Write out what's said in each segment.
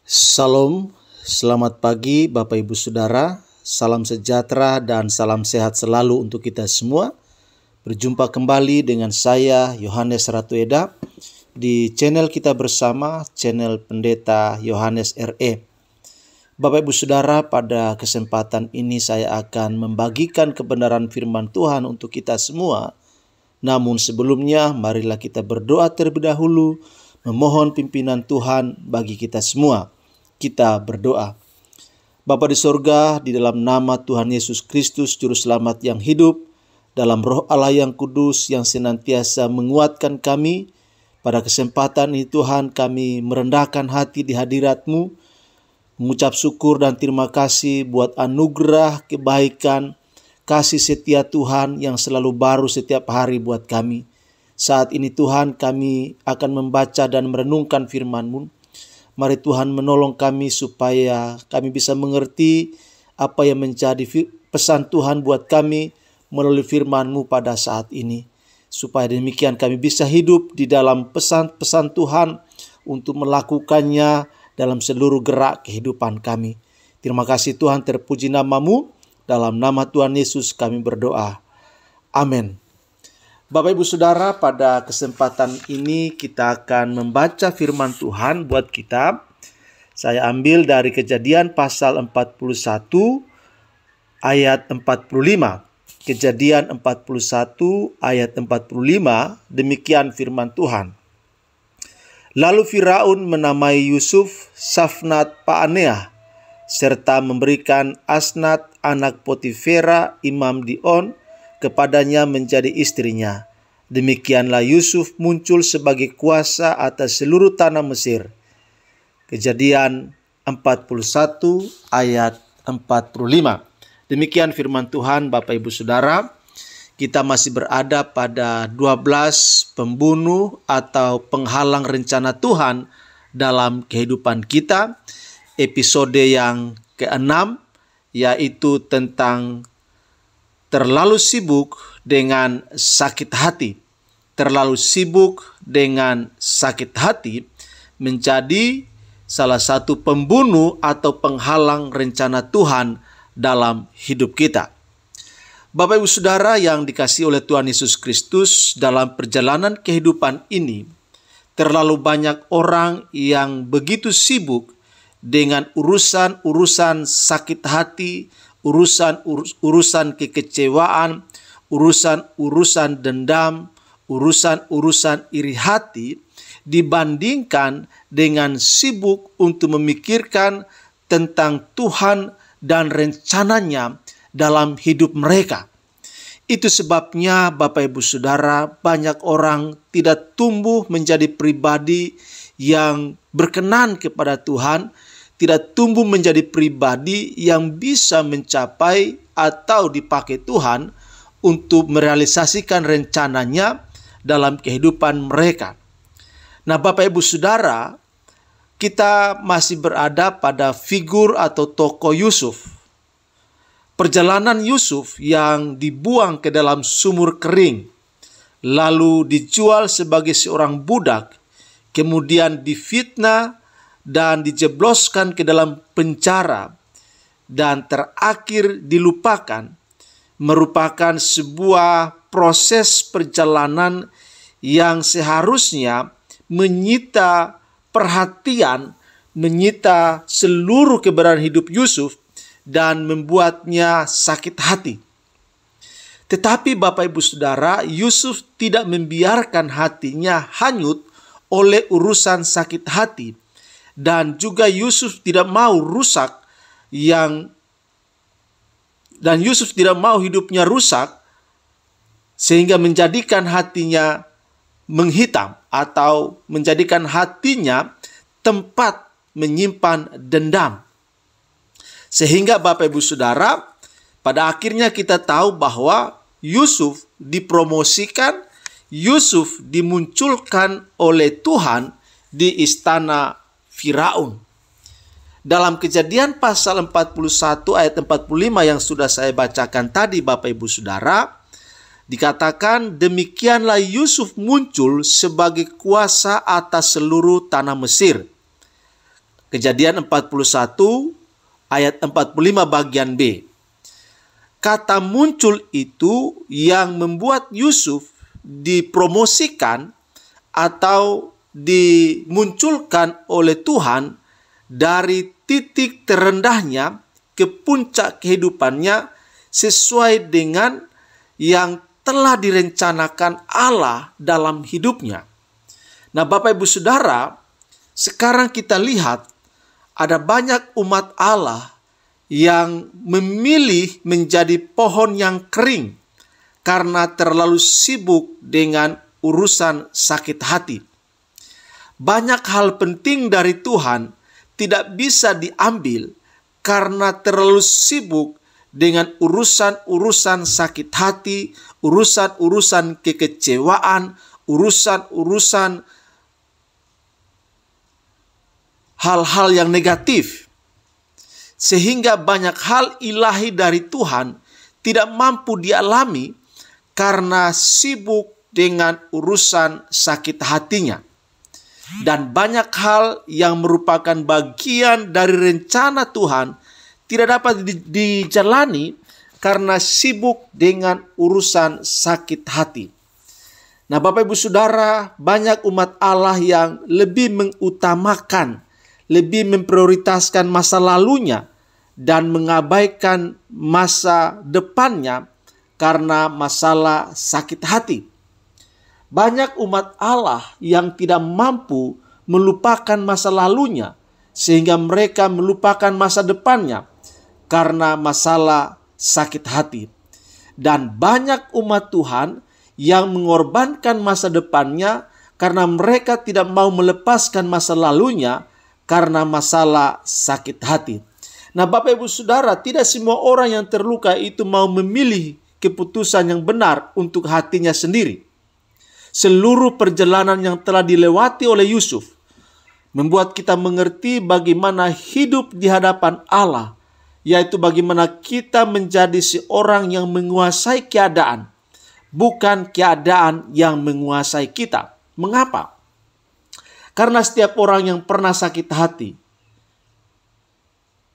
Salam, selamat pagi Bapak Ibu Saudara, salam sejahtera dan salam sehat selalu untuk kita semua. Berjumpa kembali dengan saya Yohanes Ratueda di channel kita bersama, channel Pendeta Yohanes RE. Bapak Ibu Saudara, pada kesempatan ini saya akan membagikan kebenaran firman Tuhan untuk kita semua. Namun sebelumnya marilah kita berdoa terlebih dahulu, memohon pimpinan Tuhan bagi kita semua. Kita berdoa. Bapa di sorga, di dalam nama Tuhan Yesus Kristus, Juru Selamat yang hidup, dalam roh Allah yang kudus yang senantiasa menguatkan kami, pada kesempatan ini Tuhan kami merendahkan hati di hadirat-Mu, mengucap syukur dan terima kasih buat anugerah, kebaikan, kasih setia Tuhan yang selalu baru setiap hari buat kami. Saat ini Tuhan kami akan membaca dan merenungkan firman-Mu. Mari Tuhan menolong kami supaya kami bisa mengerti apa yang menjadi pesan Tuhan buat kami melalui firman-Mu pada saat ini. Supaya demikian kami bisa hidup di dalam pesan-pesan Tuhan untuk melakukannya dalam seluruh gerak kehidupan kami. Terima kasih Tuhan, terpuji nama-Mu. Dalam nama Tuhan Yesus kami berdoa. Amin. Bapak Ibu Saudara, pada kesempatan ini kita akan membaca firman Tuhan buat kita. Saya ambil dari Kejadian pasal 41 ayat 45. Kejadian 41 ayat 45, demikian firman Tuhan. Lalu Firaun menamai Yusuf Safnat Paaneah, serta memberikan Asnat anak Potifera imam di On kepadanya menjadi istrinya. Demikianlah Yusuf muncul sebagai kuasa atas seluruh tanah Mesir. Kejadian 41 ayat 45. Demikian firman Tuhan Bapak Ibu Saudara. Kita masih berada pada 12 pembunuh atau penghalang rencana Tuhan dalam kehidupan kita. Episode yang ke-6 yaitu tentang terlalu sibuk dengan sakit hati. Terlalu sibuk dengan sakit hati menjadi salah satu pembunuh atau penghalang rencana Tuhan dalam hidup kita. Bapak Ibu Saudara yang dikasihi oleh Tuhan Yesus Kristus, dalam perjalanan kehidupan ini, terlalu banyak orang yang begitu sibuk dengan urusan-urusan sakit hati, urusan kekecewaan, urusan dendam, urusan iri hati, dibandingkan dengan sibuk untuk memikirkan tentang Tuhan dan rencananya dalam hidup mereka. Itu sebabnya Bapak Ibu Saudara, banyak orang tidak tumbuh menjadi pribadi yang berkenan kepada Tuhan, tidak tumbuh menjadi pribadi yang bisa mencapai atau dipakai Tuhan untuk merealisasikan rencananya dalam kehidupan mereka. Nah Bapak Ibu Saudara, kita masih berada pada figur atau tokoh Yusuf. Perjalanan Yusuf yang dibuang ke dalam sumur kering, lalu dijual sebagai seorang budak, kemudian difitnah dan dijebloskan ke dalam penjara, dan terakhir dilupakan, merupakan sebuah proses perjalanan yang seharusnya menyita perhatian, menyita seluruh keberadaan hidup Yusuf dan membuatnya sakit hati. Tetapi Bapak Ibu Saudara, Yusuf tidak membiarkan hatinya hanyut oleh urusan sakit hati. Dan juga Yusuf tidak mau Yusuf tidak mau hidupnya rusak sehingga menjadikan hatinya menghitam atau menjadikan hatinya tempat menyimpan dendam. Sehingga Bapak Ibu Saudara, pada akhirnya kita tahu bahwa Yusuf dipromosikan, Yusuf dimunculkan oleh Tuhan di istana Firaun. Dalam Kejadian pasal 41 ayat 45 yang sudah saya bacakan tadi Bapak Ibu Saudara, dikatakan demikianlah Yusuf muncul sebagai kuasa atas seluruh tanah Mesir. Kejadian 41 ayat 45 bagian B. Kata muncul itu yang membuat Yusuf dipromosikan atau dimunculkan oleh Tuhan dari titik terendahnya ke puncak kehidupannya sesuai dengan yang telah direncanakan Allah dalam hidupnya. Nah, Bapak Ibu Saudara, sekarang kita lihat ada banyak umat Allah yang memilih menjadi pohon yang kering karena terlalu sibuk dengan urusan sakit hati. Banyak hal penting dari Tuhan tidak bisa diambil karena terlalu sibuk dengan urusan-urusan sakit hati, urusan-urusan kekecewaan, urusan-urusan hal-hal yang negatif. Sehingga banyak hal ilahi dari Tuhan tidak mampu dialami karena sibuk dengan urusan sakit hatinya. Dan banyak hal yang merupakan bagian dari rencana Tuhan tidak dapat dijalani karena sibuk dengan urusan sakit hati. Nah, Bapak Ibu Saudara, banyak umat Allah yang lebih mengutamakan, lebih memprioritaskan masa lalunya dan mengabaikan masa depannya karena masalah sakit hati. Banyak umat Allah yang tidak mampu melupakan masa lalunya sehingga mereka melupakan masa depannya karena masalah sakit hati. Dan banyak umat Tuhan yang mengorbankan masa depannya karena mereka tidak mau melepaskan masa lalunya karena masalah sakit hati. Nah, Bapak Ibu Saudara, tidak semua orang yang terluka itu mau memilih keputusan yang benar untuk hatinya sendiri. Seluruh perjalanan yang telah dilewati oleh Yusuf membuat kita mengerti bagaimana hidup di hadapan Allah, yaitu bagaimana kita menjadi seorang yang menguasai keadaan, bukan keadaan yang menguasai kita. Mengapa? Karena setiap orang yang pernah sakit hati,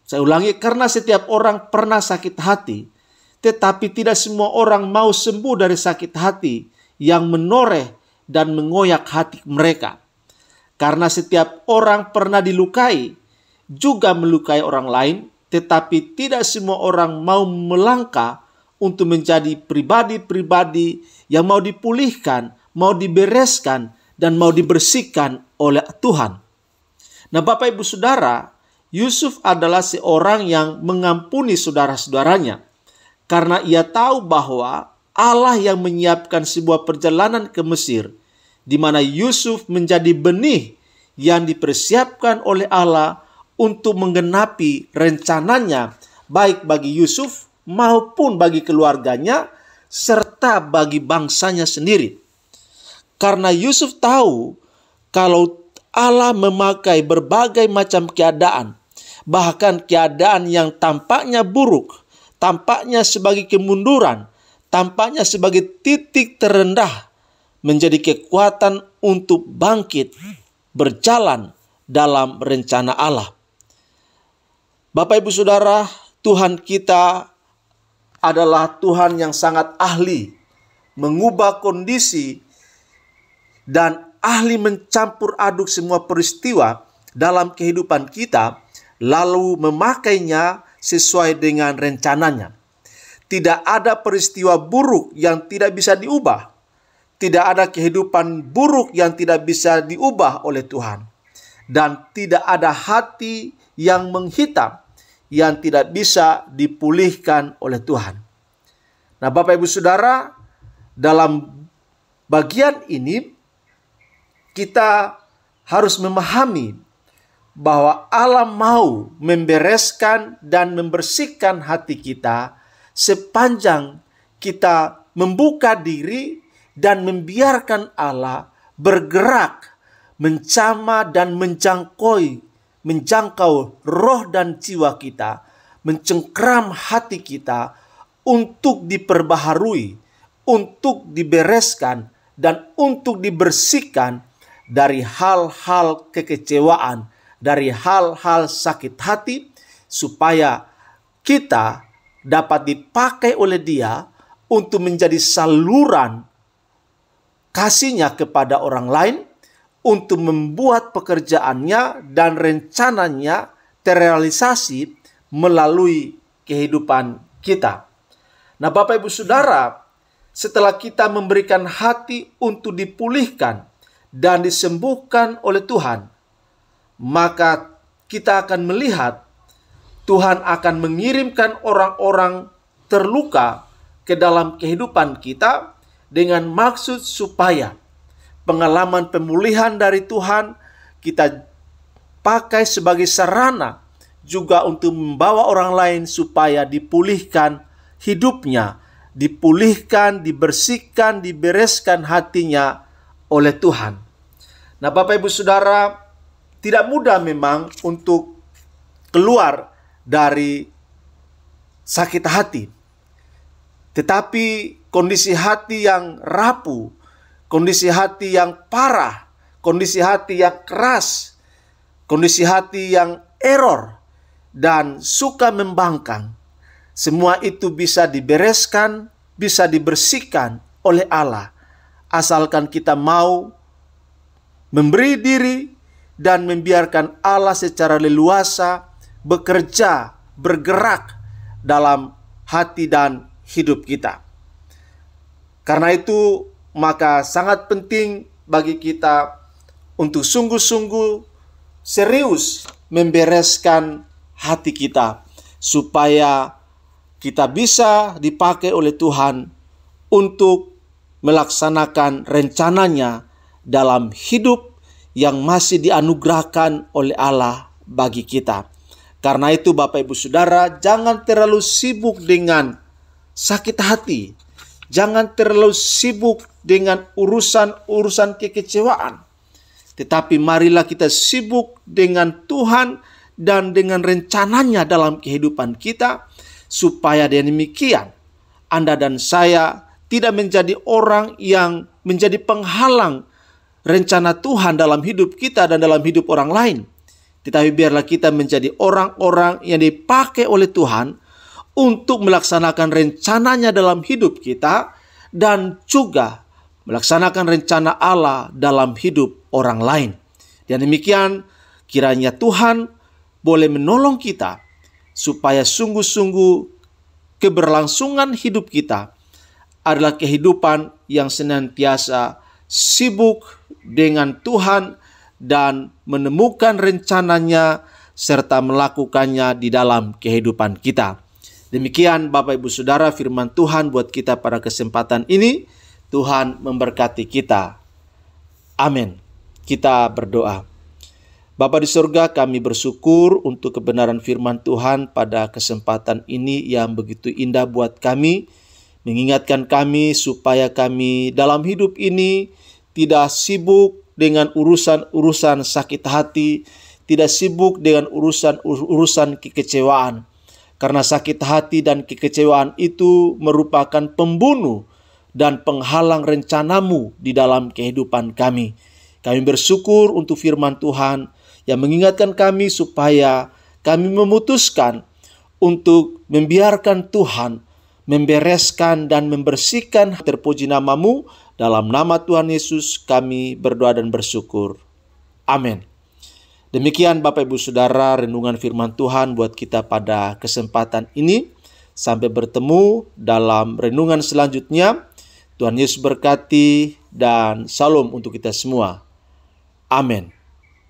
saya ulangi, karena setiap orang pernah sakit hati, tetapi tidak semua orang mau sembuh dari sakit hati yang menoreh dan mengoyak hati mereka. Karena setiap orang pernah dilukai, juga melukai orang lain, tetapi tidak semua orang mau melangkah untuk menjadi pribadi-pribadi yang mau dipulihkan, mau dibereskan, dan mau dibersihkan oleh Tuhan. Nah, Bapak Ibu Saudara, Yusuf adalah seorang yang mengampuni saudara-saudaranya karena ia tahu bahwa Allah yang menyiapkan sebuah perjalanan ke Mesir, di mana Yusuf menjadi benih yang dipersiapkan oleh Allah untuk menggenapi rencananya, baik bagi Yusuf maupun bagi keluarganya, serta bagi bangsanya sendiri. Karena Yusuf tahu kalau Allah memakai berbagai macam keadaan, bahkan keadaan yang tampaknya buruk, tampaknya sebagai kemunduran, tampaknya sebagai titik terendah, menjadi kekuatan untuk bangkit, berjalan dalam rencana Allah. Bapak Ibu Saudara, Tuhan kita adalah Tuhan yang sangat ahli mengubah kondisi dan ahli mencampur aduk semua peristiwa dalam kehidupan kita, lalu memakainya sesuai dengan rencananya. Tidak ada peristiwa buruk yang tidak bisa diubah. Tidak ada kehidupan buruk yang tidak bisa diubah oleh Tuhan. Dan tidak ada hati yang menghitam yang tidak bisa dipulihkan oleh Tuhan. Nah, Bapak Ibu Saudara, dalam bagian ini kita harus memahami bahwa Allah mau membereskan dan membersihkan hati kita sepanjang kita membuka diri dan membiarkan Allah bergerak, menjamah dan menjangkau roh dan jiwa kita, mencengkram hati kita untuk diperbaharui, untuk dibereskan, dan untuk dibersihkan dari hal-hal kekecewaan, dari hal-hal sakit hati, supaya kita dapat dipakai oleh Dia untuk menjadi saluran kasih-Nya kepada orang lain, untuk membuat pekerjaannya dan rencananya terrealisasi melalui kehidupan kita. Nah, Bapak Ibu Saudara, setelah kita memberikan hati untuk dipulihkan dan disembuhkan oleh Tuhan, maka kita akan melihat Tuhan akan mengirimkan orang-orang terluka ke dalam kehidupan kita dengan maksud supaya pengalaman pemulihan dari Tuhan kita pakai sebagai sarana juga untuk membawa orang lain supaya dipulihkan hidupnya, dipulihkan, dibersihkan, dibereskan hatinya oleh Tuhan. Nah, Bapak Ibu Saudara, tidak mudah memang untuk keluar dari sakit hati. Tetapi kondisi hati yang rapuh, kondisi hati yang parah, kondisi hati yang keras, kondisi hati yang error, dan suka membangkang, semua itu bisa dibereskan, bisa dibersihkan oleh Allah, asalkan kita mau memberi diri dan membiarkan Allah secara leluasa bekerja, bergerak dalam hati dan hidup kita. Karena itu, maka sangat penting bagi kita untuk sungguh-sungguh serius membereskan hati kita, supaya kita bisa dipakai oleh Tuhan untuk melaksanakan rencananya dalam hidup yang masih dianugerahkan oleh Allah bagi kita. Karena itu Bapak Ibu Saudara, jangan terlalu sibuk dengan sakit hati. Jangan terlalu sibuk dengan urusan-urusan kekecewaan. Tetapi marilah kita sibuk dengan Tuhan dan dengan rencananya dalam kehidupan kita, supaya dengan demikian Anda dan saya tidak menjadi orang yang menjadi penghalang rencana Tuhan dalam hidup kita dan dalam hidup orang lain. Tetapi biarlah kita menjadi orang-orang yang dipakai oleh Tuhan untuk melaksanakan rencananya dalam hidup kita dan juga melaksanakan rencana Allah dalam hidup orang lain. Dan demikian kiranya Tuhan boleh menolong kita supaya sungguh-sungguh keberlangsungan hidup kita adalah kehidupan yang senantiasa sibuk dengan Tuhan dan menemukan rencananya serta melakukannya di dalam kehidupan kita. Demikian Bapak Ibu Saudara firman Tuhan buat kita pada kesempatan ini. Tuhan memberkati kita. Amin. Kita berdoa. Bapa di surga, kami bersyukur untuk kebenaran firman Tuhan pada kesempatan ini yang begitu indah buat kami. Mengingatkan kami supaya kami dalam hidup ini tidak sibuk dengan urusan-urusan sakit hati, tidak sibuk dengan urusan-urusan kekecewaan. Karena sakit hati dan kekecewaan itu merupakan pembunuh dan penghalang rencanamu di dalam kehidupan kami. Kami bersyukur untuk firman Tuhan yang mengingatkan kami supaya kami memutuskan untuk membiarkan Tuhan membereskan dan membersihkan. Terpuji namamu, dalam nama Tuhan Yesus kami berdoa dan bersyukur. Amin. Demikian Bapak Ibu Saudara renungan firman Tuhan buat kita pada kesempatan ini. Sampai bertemu dalam renungan selanjutnya. Tuhan Yesus berkati dan salam untuk kita semua. Amin.